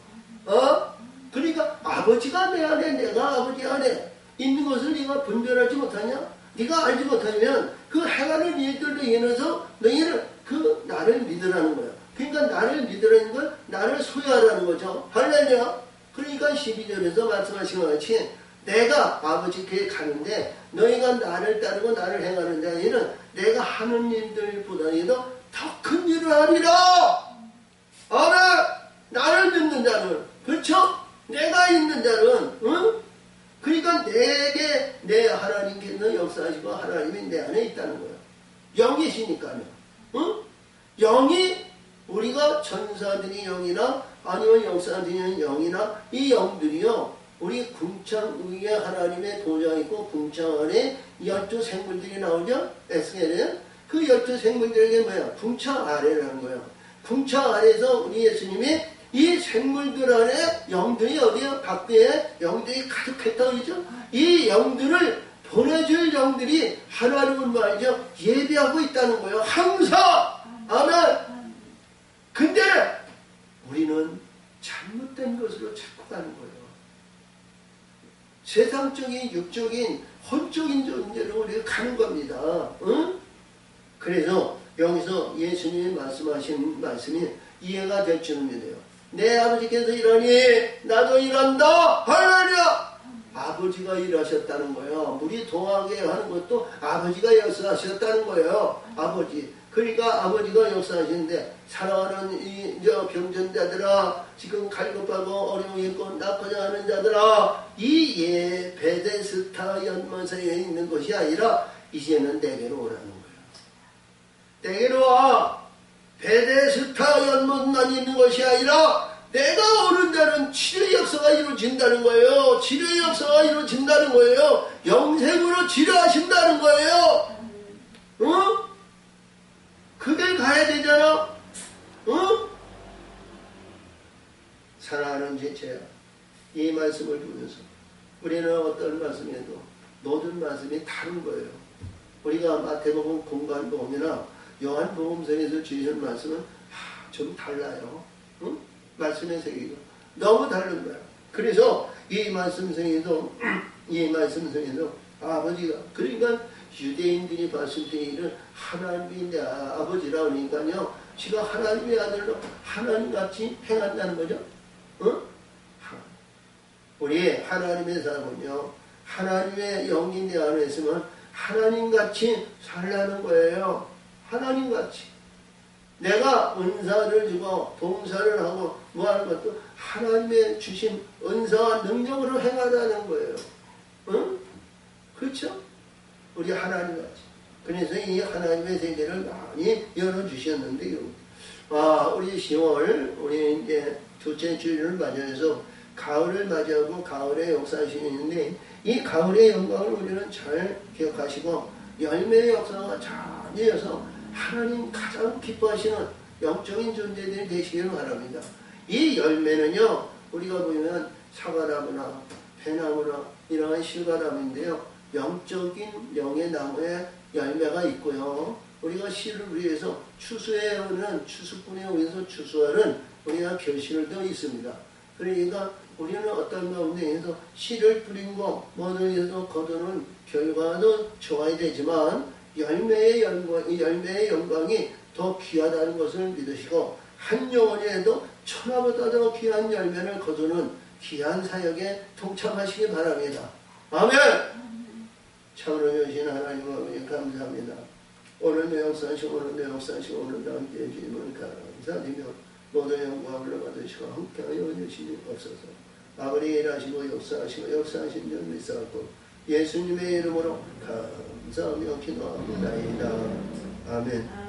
그러니까 아버지가 내 안에, 내가 아버지 안에 있는 것을 네가 분별하지 못하냐? 네가 알지 못하면 그 행하는 일들로 인해서 너희는 그 나를 믿으라는 거야. 그러니까 나를 믿으라는 건 나를 소유하라는 거죠. 할렐루야. 그러니까 12절에서 말씀하신 것 같이 내가 아버지께 가는데 너희가 나를 따르고 나를 행하는 자에는 내가 하는 일들보다도 더 큰 일을 하리라. 아멘. 나를 믿는 자는, 그렇죠? 내가 있는 자는, 응? 그러니까 내게 내 하나님께서 역사하시고 하나님이 내 안에 있다는 거예요. 영이시니까요. 응? 영이 우리가 천사들이 영이나 아니면 역사들이 영이나 이 영들이요, 우리 궁창 위에 하나님의 도장 있고 궁창 안에 12생물들이 나오죠? 에스겔에 그 12생물들에게 뭐야? 궁창 아래라는 거예요. 궁창 아래에서 우리 예수님이 이 생물들 안에 영들이 어디요? 밖에 영들이 가득했다고 그러죠? 이 영들을 보내줄 영들이 하나님을 말이죠, 예비하고 있다는 거예요. 항상. 아멘. 근데 우리는 잘못된 것으로 자꾸 가는 거예요. 세상적인, 육적인, 혼적인 존재로 우리가 가는 겁니다. 응? 그래서 여기서 예수님이 말씀하신 말씀이 이해가 될 줄은 돼요. 내 아버지께서 일하니 나도 일한다. 할렐루야. 아버지가 일하셨다는 거예요. 우리 동하게 하는 것도 아버지가 역사하셨다는 거예요. 아버지. 그러니까 아버지가 역사하시는데 사랑하는 이 병전자들아, 지금 갈급하고 어려움이 있고 낙하자 하는 자들아, 이 베데스다 연못에 있는 것이 아니라 이제는 내게로 오라는 거예요. 내게로 와. 베데스다 연못만 있는 것이 아니라 내가 오는 자는 치료의 역사가 이루어진다는 거예요. 치료의 역사가 이루어진다는 거예요. 영생으로 치료하신다는 거예요. 응? 그게 가야 되잖아. 응? 사랑하는 제자야, 이 말씀을 보면서 우리는 어떤 말씀에도 모든 말씀이 다른 거예요. 우리가 마태복음 공관복음이나 요한복음서에서 주신 말씀은 좀 달라요. 응? 말씀의 세계가 너무 다른 거야. 그래서 이 말씀 속에도 아버지가, 그러니까 유대인들이 봤을 때 이런 하나님이 내 아버지라 그러니까요, 지가 하나님의 아들로 하나님같이 행한다는 거죠. 어? 우리 하나님의 사람은요, 하나님의 영이 내 안에 있으면 하나님같이 살라는 거예요. 하나님같이. 내가 은사를 주고 봉사를 하고 뭐 하는 것도 하나님의 주신 은사와 능력으로 행하라는 거예요. 응? 그렇죠? 우리 하나님같이. 그래서 이 하나님의 세계를 많이 열어주셨는데요. 우리 10월, 우리 이제 둘째 주일을 맞이해서 가을을 맞이하고 가을의 역사하시는데, 이 가을의 영광을 우리는 잘 기억하시고 열매의 역사가 잘 이어서 하나님 가장 기뻐하시는 영적인 존재들이 되시기를 바랍니다. 이 열매는요, 우리가 보면 사과나무나 배나무나 이러한 실과나무인데요. 영적인 영의 나무에 열매가 있고요. 우리가 씨를 위해서 추수해오는 추수꾼에 의해서 추수하는 우리가 결실도 있습니다. 그러니까 우리는 어떤 가운데에서 씨를 뿌린 거 뭐를 위해서 거두는 결과도 좋아야 되지만 열매의 영광이 더 귀하다는 것을 믿으시고 한 영혼이라도 천하보다 더 귀한 열매를 거두는 귀한 사역에 동참하시기 바랍니다. 아멘! 참으로 여신 하나님 아버지 감사합니다. 오늘도 역사하시고 오늘도 역사하시고 오늘도 함께해 주님을 감사드리며 모든 영광을 받으시고 함께하여 주시옵소서. 아버지 일하시고 역사하신 줄 믿사옵고 예수님의 이름으로 감사하며 기도합니다. 아멘.